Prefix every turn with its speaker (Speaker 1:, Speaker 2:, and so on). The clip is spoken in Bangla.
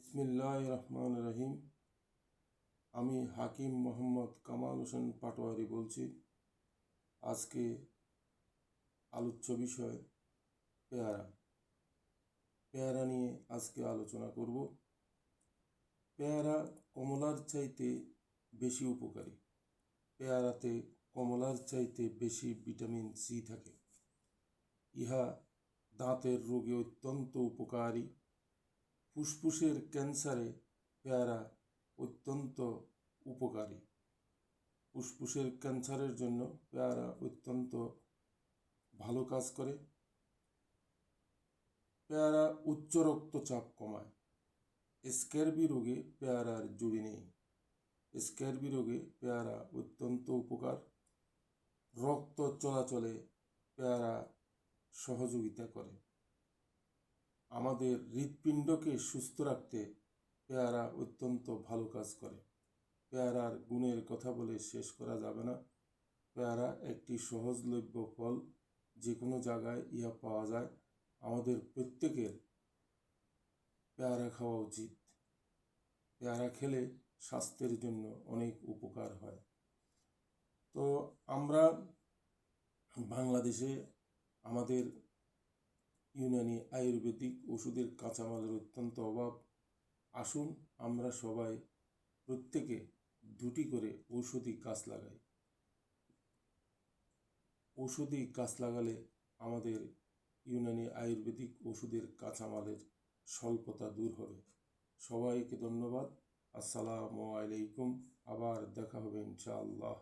Speaker 1: বিসমিল্লাহির রহমানির রহিম। আমি হাকিম মোহাম্মদ কামাল হোসেন পাটোয়ারি বলছি। আজকে আলোচ্য বিষয় পেয়ারা। পেয়ারা নিয়ে আজকে আলোচনা করব। পেয়ারা কমলার চাইতে বেশি উপকারী। পেয়ারাতে কমলার চাইতে বেশি ভিটামিন সি থাকে। ইহা দাঁতের রোগে অত্যন্ত উপকারী। ফুসফুসের ক্যান্সারে পেয়ারা অত্যন্ত উপকারী। ফুসফুসের ক্যান্সারের জন্য পেয়ারা অত্যন্ত ভালো কাজ করে। পেয়ারা উচ্চ রক্তচাপ কমায়। স্ক্যারবি রোগে পেয়ারার জুড়ি নেই। স্ক্যারবি রোগে পেয়ারা অত্যন্ত উপকার। রক্ত চলাচলে পেয়ারা সহযোগিতা করে। আমাদের হৃৎপিণ্ডকে সুস্থ রাখতে পেয়ারা অত্যন্ত ভালো কাজ করে। পেয়ারার গুণের কথা বলে শেষ করা যাবে না। পেয়ারা একটি সহজলভ্য ফল, যে কোনো জায়গায় ইহা পাওয়া যায়। আমাদের প্রত্যেকের পেয়ারা খাওয়া উচিত। পেয়ারা খেলে স্বাস্থ্যের জন্য অনেক উপকার হয়। তো আমরা বাংলাদেশে আমাদের ইউনানি আয়ুর্বেদিক ওষুধের কাঁচামালের অত্যন্ত অভাব। আসুন আমরা সবাই প্রত্যেকে 2টি করে ঔষধি গাছ লাগাই। ঔষধি গাছ লাগালে আমাদের ইউনানি আয়ুর্বেদিক ওষুধের কাঁচামালের স্বল্পতা দূর হবে। সবাইকে ধন্যবাদ। আসসালামু আলাইকুম। আবার দেখা হবে ইনশাআল্লাহ।